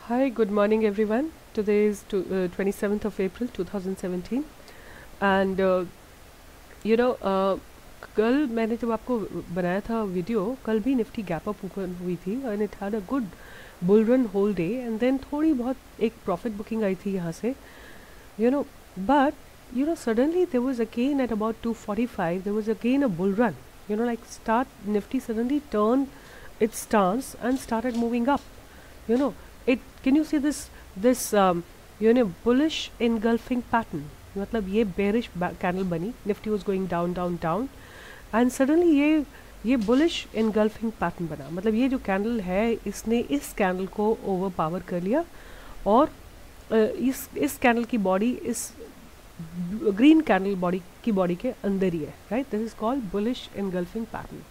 Hi, good morning everyone. Today is 27th of April 2017 and कल मैंने जब आपको बनाया था वीडियो, कल भी निफ्टी गैप अप ऊपर हुई थी and it had a good bull run whole day and then थोड़ी बहुत एक प्रॉफिट बुकिंग आई थी यहाँ से, you know but suddenly there was again at about 2:45 there was again a bull run, like start nifty suddenly turned its stance and started moving up. you know it can you see this bullish engulfing pattern? मतलब ये bearish candle बनी, nifty was going down down down and suddenly ये bullish engulfing pattern बना. मतलब ये जो candle है इसने इस candle को overpower कर लिया और इस कैंडल की बॉडी इस ग्रीन कैंडल बॉडी के अंदर ही है, right. This is called bullish engulfing pattern.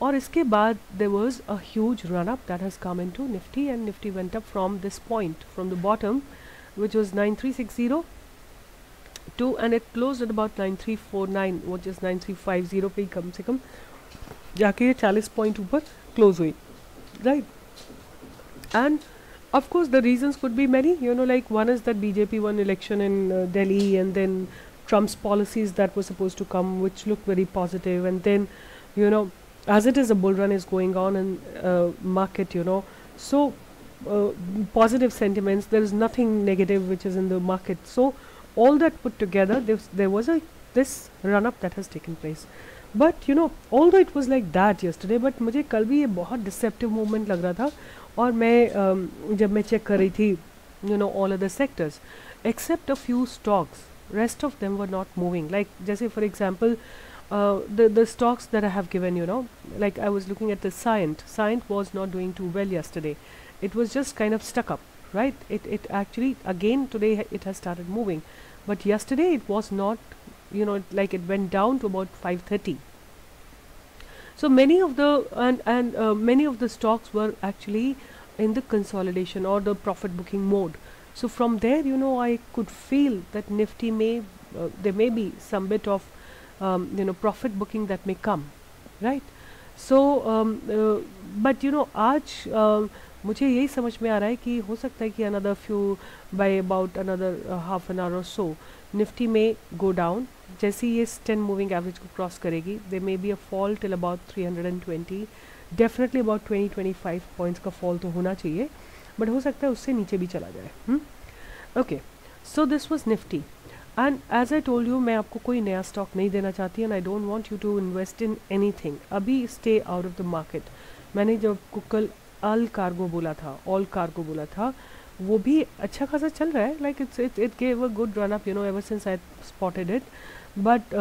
और इसके बाद there was a huge run up that has come into Nifty and Nifty went up from this point from the bottom which was 9360 to and it closed at about 9349 which is 9350 पे कम से कम जाके ये 40 point ऊपर close हुई, right. And of course the reasons could be many, like one is that BJP won election in Delhi and then Trump's policies that were supposed to come which look very positive, and then as it is a bull run is going on in market, so positive sentiments, there is nothing negative which is in the market, so all that put together there was this run up that has taken place. But although it was like that yesterday, but मुझे कल भी ये बहुत deceptive movement लग रहा था. और मैं जब मैं चेक कर रही थी all other sectors except a few stocks, rest of them were not moving. Like जैसे for example the stocks that I have given, like I was looking at the Cyient was not doing too well yesterday. It was just kind of stuck up, right. It actually again today it has started moving, but yesterday it was not, like it went down to about 530. So many of the many of the stocks were actually in the consolidation or the profit booking mode. So from there, I could feel that Nifty may there may be some bit of profit booking that may come, right. So but आज मुझे यही समझ में आ रहा है कि हो सकता है कि another few by about another half an hour or so Nifty में go down. जैसे ये 10 मूविंग एवरेज को क्रॉस करेगी they may be a fall till about 320, definitely about 20-25 points का फॉल तो होना चाहिए, बट हो सकता है उससे नीचे भी चला जाए. Okay, so this was Nifty and as I told you मैं आपको कोई नया स्टॉक नहीं देना चाहती and I don't want you to invest in anything. अभी stay out of the market. मैंने जब कल ऑल कार्गो बोला था वो भी अच्छा खासा चल रहा है, like it gave a good run up ever since I spotted it. But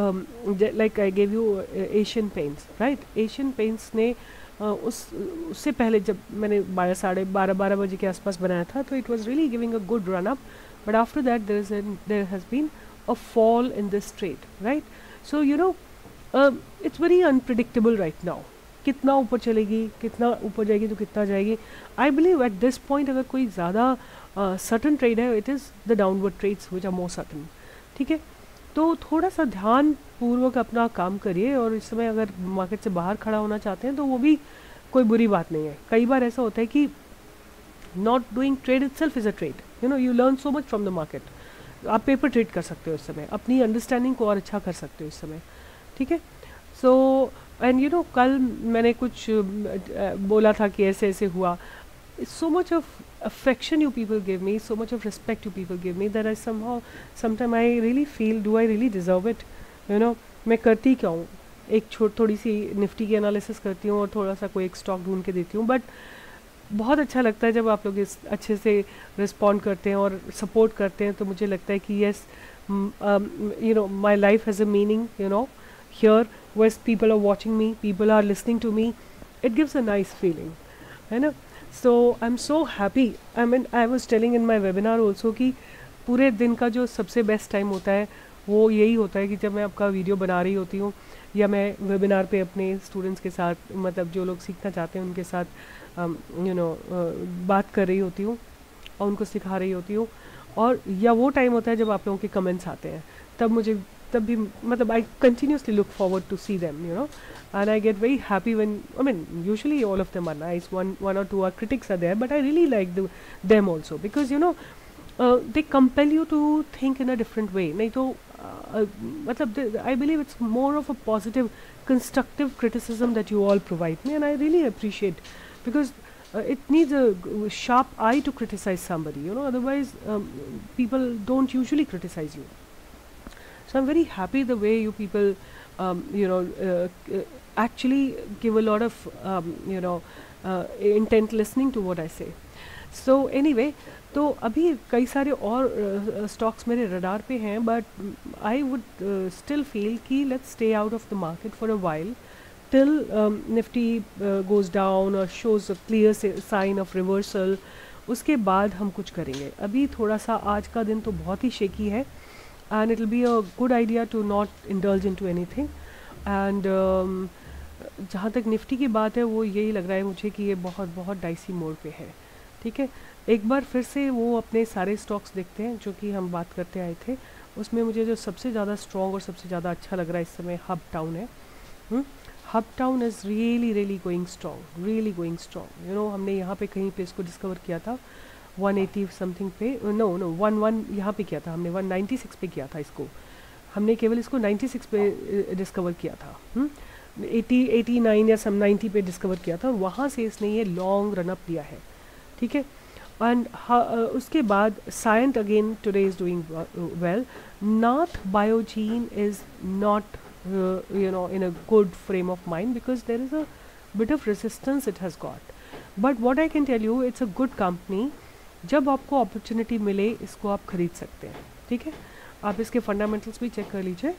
like I gave you Asian paints, right. Asian paints ने उससे पहले जब मैंने 12 बजे के आसपास बनाया था तो it was really giving a good run up, but after that there has been a fall in this trade, right. So it's very unpredictable right now. कितना ऊपर चलेगी, कितना ऊपर जाएगी तो कितना जाएगी. I believe at this point अगर कोई ज़्यादा सर्टन ट्रेड है it is the downward trades which are more certain, ठीक है. तो थोड़ा सा ध्यान पूर्वक अपना काम करिए, और इस समय अगर मार्केट से बाहर खड़ा होना चाहते हैं तो वो भी कोई बुरी बात नहीं है. कई बार ऐसा होता है कि not doing trade itself is a trade, you learn so much from the market. आप पेपर ट्रेड कर सकते हो इस समय, अपनी अंडरस्टैंडिंग को और अच्छा कर सकते हो इस समय, ठीक है. सो एंड कल मैंने कुछ बोला था कि ऐसे ऐसे हुआ. so much of affection you people give me, so much of respect you people give me that I sometimes I really feel, do I really deserve it? मैं करती क्या हूँ, एक थोड़ी सी निफ्टी की एनालिसिस करती हूँ और थोड़ा सा कोई एक स्टॉक ढूंढ के देती हूँ, बट बहुत अच्छा लगता है जब आप लोग इस अच्छे से रिस्पॉन्ड करते हैं और सपोर्ट करते हैं. तो मुझे लगता है कि yes, my life has a meaning, here where people are watching me, people are listening to me, it gives a nice feeling, है ना. So I'm so happy. I mean, I was telling in my webinar also कि पूरे दिन का जो सबसे best time होता है वो यही होता है कि जब मैं आपका वीडियो बना रही होती हूँ या मैं वेबिनार पे अपने स्टूडेंट्स के साथ, मतलब जो लोग सीखना चाहते हैं उनके साथ बात कर रही होती हूँ और उनको सिखा रही होती हूँ. और या वो टाइम होता है जब आप लोगों के कमेंट्स आते हैं, तब मुझे तब भी मतलब I continuously look forward to see them, you know, and I get very happy when, I mean, usually all of them are nice, one or two are critics are there, but I really like them also, because you know they compel you to think in a different way. नहीं तो मतलब I believe it's more of a positive constructive criticism that you all provide me, and I really appreciate, because it needs a sharp eye to criticize somebody, you know, otherwise people don't usually criticize you. So I'm very happy the way you people you know actually give a lot of you know intent listening to what I say. So anyway, तो अभी कई सारे और stocks मेरे radar पे हैं, but I would still feel कि let's stay out of the market for a while till Nifty goes down और shows a clear sign of reversal. उसके बाद हम कुछ करेंगे. अभी थोड़ा सा आज का दिन तो बहुत ही शेकी है, and it will be a good idea to not indulge into anything. And जहाँ तक निफ्टी की बात है, वो यही लग रहा है मुझे कि ये बहुत बहुत डाइसी मोड पे है. ठीक है, एक बार फिर से वो अपने सारे स्टॉक्स देखते हैं जो कि हम बात करते आए थे. उसमें मुझे जो सबसे ज़्यादा स्ट्रॉन्ग और सबसे ज़्यादा अच्छा लग रहा है इस समय हब टाउन है. Hub town is really going strong, really going strong. You know, हमने यहाँ पे कहीं पे इसको डिस्कवर किया था 180 समथिंग पे, नो 11 यहाँ पे किया था हमने, 196 पे किया था इसको. हमने केवल इसको 96 पे डिस्कवर किया था. 89 या सम 90 पे डिस्कवर किया था, और वहाँ से इसने ये लॉन्ग रनअप लिया है. ठीक है, एंड उसके बाद Cyient again today is doing well. Not Biogen is not you know in a good frame of mind, because there is a bit of resistance it has got. But what I can tell you, it's a good company. जब आपको opportunity मिले इसको आप खरीद सकते हैं. ठीक है, आप इसके फंडामेंटल्स भी चेक कर लीजिए,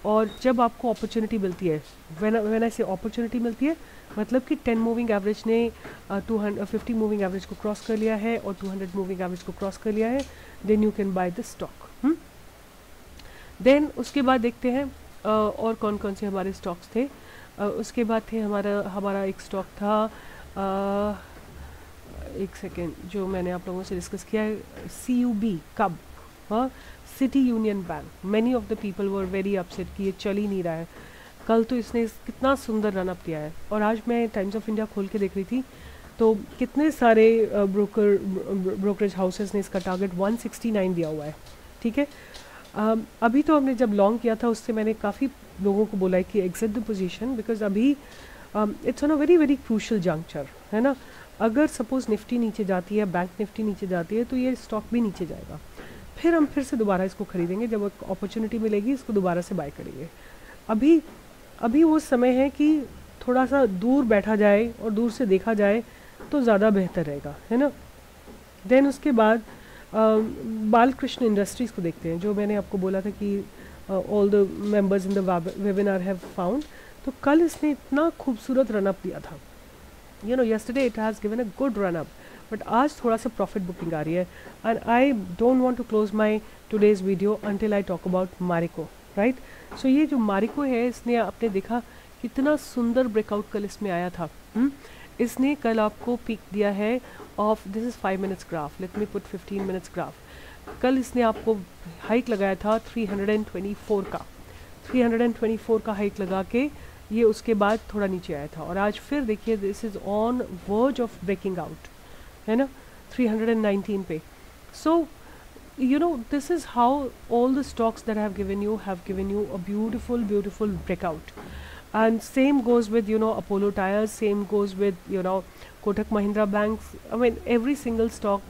और जब आपको अपॉर्चुनिटी मिलती है, व्हेन आई से अपॉर्चुनिटी मिलती है, मतलब कि 10 मूविंग एवरेज ने 250 मूविंग एवरेज को क्रॉस कर लिया है और 200 मूविंग एवरेज को क्रॉस कर लिया है, then you can buy the stock. Then उसके बाद देखते हैं और कौन कौन से हमारे स्टॉक्स थे. उसके बाद थे हमारा एक स्टॉक था, एक सेकेंड, जो मैंने आप लोगों से डिस्कस किया है, CUB कब, हाँ, city union bank. Many of the people were very upset कि ये चल ही नहीं रहा है. कल तो इसने कितना सुंदर रनअप लिया है, और आज मैं टाइम्स ऑफ इंडिया खोल के देख रही थी तो कितने सारे ब्रोकरेज हाउसेस ने इसका टारगेट 169 दिया हुआ है. ठीक है, अभी तो हमने जब लॉन्ग किया था उससे मैंने काफ़ी लोगों को बोला है कि एग्जिट द पोजीशन, बिकॉज अभी it's on a very crucial juncture, है ना. अगर सपोज निफ्टी नीचे जाती है, बैंक निफ्टी नीचे जाती है, तो ये स्टॉक भी नीचे जाएगा. फिर हम फिर से दोबारा इसको खरीदेंगे, जब अपॉर्चुनिटी मिलेगी इसको दोबारा से बाय करेंगे. अभी वो समय है कि थोड़ा सा दूर बैठा जाए और दूर से देखा जाए तो ज़्यादा बेहतर रहेगा, है ना. देन उसके बाद बालकृष्ण इंडस्ट्रीज़ को देखते हैं, जो मैंने आपको बोला था कि all the members in the webinar have found. तो कल इसने इतना खूबसूरत रनअप दिया था, you know, yesterday it has given a good run up, but आज थोड़ा सा प्रॉफिट बुकिंग आ रही है. and I don't want to close my today's video until I talk about Marico, right? so ये जो Marico है, इसने आपने देखा कितना सुंदर ब्रेकआउट कल इसमें आया था. इसने कल आपको पिक दिया है of, this is 5 minutes graph, let me put 15 minutes graph. कल इसने आपको हाइक लगाया था 324 का, 324 का हाइक लगा के ये उसके बाद थोड़ा नीचे आया था, और आज फिर देखिए this is on verge of breaking out, है ना, 319 पे. सो you know, this is how all the stocks that I have given you a beautiful breakout. And same goes with, you know, Apollo Tyres, same goes with, you know, Kotak Mahindra Banks. I mean, every single stock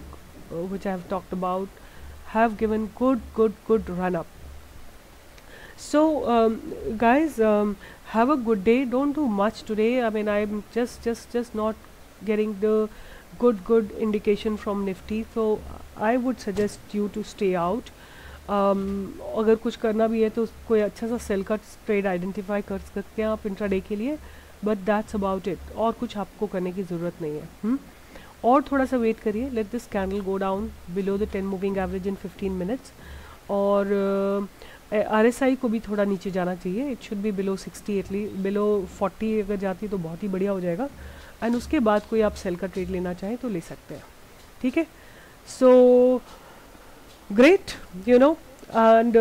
which I have talked about have given good run up. So guys, have a good day. Don't do much today. I mean, I'm just not getting the good indication from Nifty, so I would suggest you to stay out. अगर कुछ करना भी है तो कोई अच्छा सा cell का ट्रेड आइडेंटिफाई कर सकते हैं आप इंट्राडे के लिए, बट दैट्स अबाउट इट. और कुछ आपको करने की ज़रूरत नहीं है. और थोड़ा सा वेट करिए, let this candle go down below the 10 moving average in 15 minutes. और RSI को भी थोड़ा नीचे जाना चाहिए, it should be below 60, at least below 40 अगर जाती तो बहुत ही बढ़िया हो जाएगा. एंड उसके बाद कोई आप सेल का ट्रेड लेना चाहें तो ले सकते हैं. ठीक है, so great, you know, and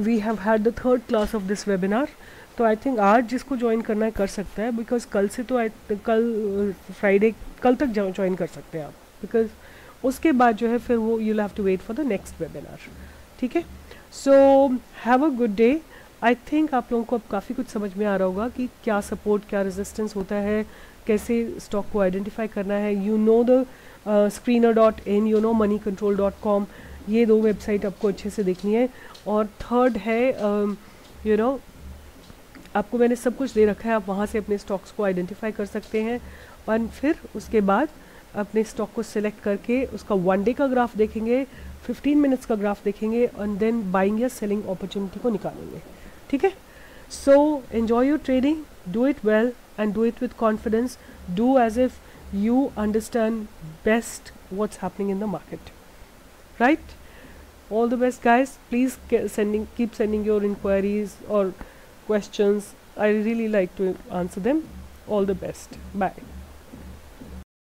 we have had the third class of this webinar. तो आई थिंक आज जिसको ज्वाइन करना है कर सकता है, बिकॉज कल से तो कल फ्राइडे कल तक ज्वाइन कर सकते हैं आप, बिकॉज उसके बाद जो है फिर वो you have to wait for the next webinar. ठीक है, so have a good day. I think आप लोगों को अब काफ़ी कुछ समझ में आ रहा होगा कि क्या सपोर्ट क्या रेजिस्टेंस होता है, कैसे स्टॉक को आइडेंटिफाई करना है. You know the screener.in, you know moneycontrol.com, ये दो वेबसाइट आपको अच्छे से देखनी है. और थर्ड है यू नो आपको मैंने सब कुछ दे रखा है, आप वहाँ से अपने स्टॉक्स को आइडेंटिफाई कर सकते हैं और फिर उसके बाद अपने स्टॉक को सिलेक्ट करके उसका 1 डे का ग्राफ देखेंगे, 15 मिनट्स का ग्राफ देखेंगे एंड देन बाइंग या सेलिंग अपॉर्चुनिटी को निकालेंगे. ठीक है, so enjoy your trading, do it well and do it with confidence, do as if you understand best what's happening in the market, right? All the best, guys. Please keep sending your inquiries or questions. I really like to answer them. All the best. Bye.